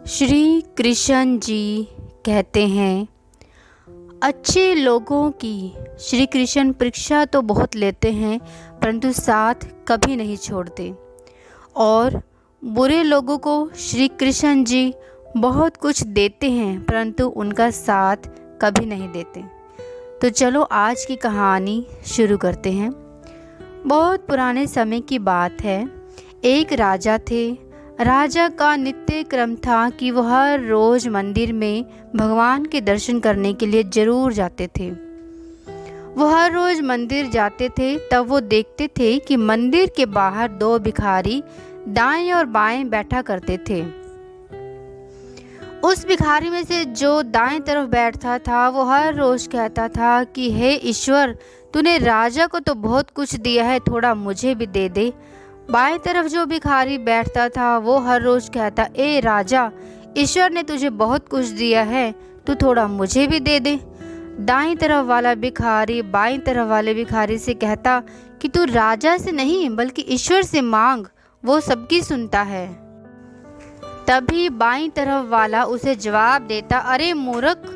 श्री कृष्ण जी कहते हैं, अच्छे लोगों की श्री कृष्ण परीक्षा तो बहुत लेते हैं परंतु साथ कभी नहीं छोड़ते, और बुरे लोगों को श्री कृष्ण जी बहुत कुछ देते हैं परंतु उनका साथ कभी नहीं देते। तो चलो आज की कहानी शुरू करते हैं। बहुत पुराने समय की बात है। एक राजा थे। राजा का नित्य क्रम था कि वह हर रोज मंदिर में भगवान के दर्शन करने के लिए जरूर जाते थे। वो हर रोज मंदिर जाते थे, तब वो देखते थे कि मंदिर के बाहर दो भिखारी दाएं और बाएं बैठा करते थे। उस भिखारी में से जो दाएं तरफ बैठता था वो हर रोज कहता था कि हे ईश्वर, तूने राजा को तो बहुत कुछ दिया है, थोड़ा मुझे भी दे दे। बाएं तरफ जो भिखारी बैठता था वो हर रोज कहता, ए राजा, ईश्वर ने तुझे बहुत कुछ दिया है, तू थोड़ा मुझे भी दे दे। दाईं तरफ वाला भिखारी बाईं तरफ वाले भिखारी से कहता कि तू राजा से नहीं बल्कि ईश्वर से मांग, वो सबकी सुनता है। तभी बाईं तरफ वाला उसे जवाब देता, अरे मूर्ख,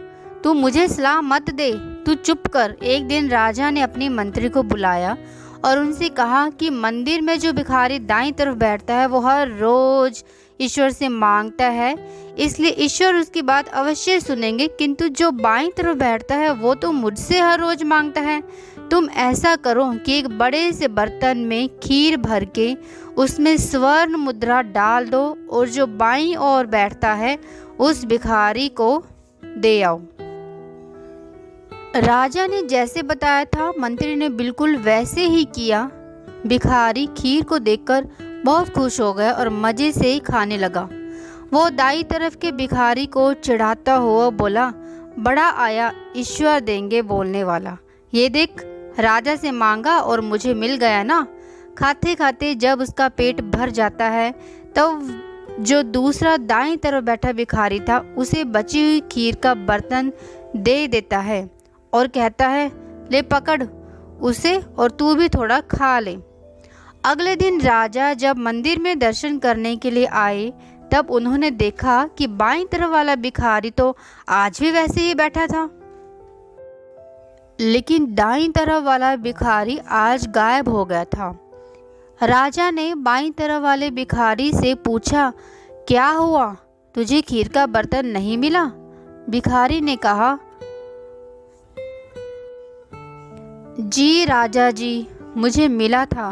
तू मुझे सलाह मत दे, तू चुप कर। एक दिन राजा ने अपनी मंत्री को बुलाया और उनसे कहा कि मंदिर में जो भिखारी दाईं तरफ बैठता है वो हर रोज ईश्वर से मांगता है, इसलिए ईश्वर उसकी बात अवश्य सुनेंगे, किंतु जो बाईं तरफ बैठता है वो तो मुझसे हर रोज मांगता है। तुम ऐसा करो कि एक बड़े से बर्तन में खीर भर के उसमें स्वर्ण मुद्रा डाल दो और जो बाईं ओर बैठता है उस भिखारी को दे आओ। राजा ने जैसे बताया था मंत्री ने बिल्कुल वैसे ही किया। भिखारी खीर को देखकर बहुत खुश हो गया और मज़े से खाने लगा। वो दाईं तरफ के भिखारी को चिढ़ाता हुआ बोला, बड़ा आया ईश्वर देंगे बोलने वाला, ये देख राजा से मांगा और मुझे मिल गया ना। खाते खाते जब उसका पेट भर जाता है तब जो दूसरा दाईं तरफ बैठा भिखारी था उसे बची हुई खीर का बर्तन दे देता है और कहता है, ले पकड़ उसे और तू भी थोड़ा खा ले। अगले दिन राजा जब मंदिर में दर्शन करने के लिए आए तब उन्होंने देखा कि बाईं तरफ वाला भिखारी तो आज भी वैसे ही बैठा था, लेकिन दाईं तरफ वाला भिखारी आज गायब हो गया था। राजा ने बाईं तरफ वाले भिखारी से पूछा, क्या हुआ, तुझे खीर का बर्तन नहीं मिला? भिखारी ने कहा, जी राजा जी, मुझे मिला था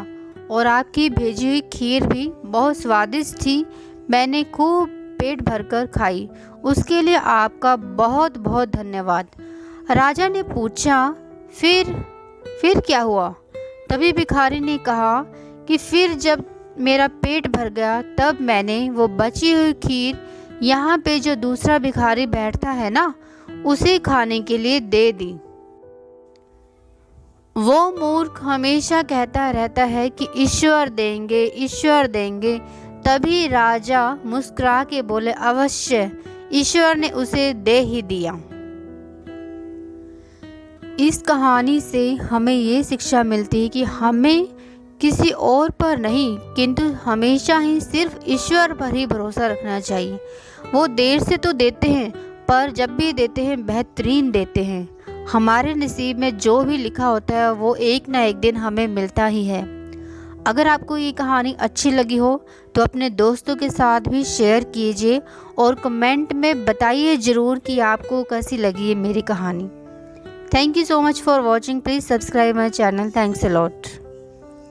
और आपकी भेजी हुई खीर भी बहुत स्वादिष्ट थी, मैंने खूब पेट भरकर खाई, उसके लिए आपका बहुत बहुत धन्यवाद। राजा ने पूछा, फिर क्या हुआ? तभी भिखारी ने कहा कि फिर जब मेरा पेट भर गया तब मैंने वो बची हुई खीर यहाँ पे जो दूसरा भिखारी बैठता है ना उसे खाने के लिए दे दी। वो मूर्ख हमेशा कहता रहता है कि ईश्वर देंगे ईश्वर देंगे। तभी राजा मुस्कुरा के बोले, अवश्य ईश्वर ने उसे दे ही दिया। इस कहानी से हमें ये शिक्षा मिलती है कि हमें किसी और पर नहीं किंतु हमेशा ही सिर्फ ईश्वर पर ही भरोसा रखना चाहिए। वो देर से तो देते हैं पर जब भी देते हैं बेहतरीन देते हैं। हमारे नसीब में जो भी लिखा होता है वो एक ना एक दिन हमें मिलता ही है। अगर आपको ये कहानी अच्छी लगी हो तो अपने दोस्तों के साथ भी शेयर कीजिए और कमेंट में बताइए ज़रूर कि आपको कैसी लगी है मेरी कहानी। Thank you so much for watching. Please subscribe my channel. Thanks a lot.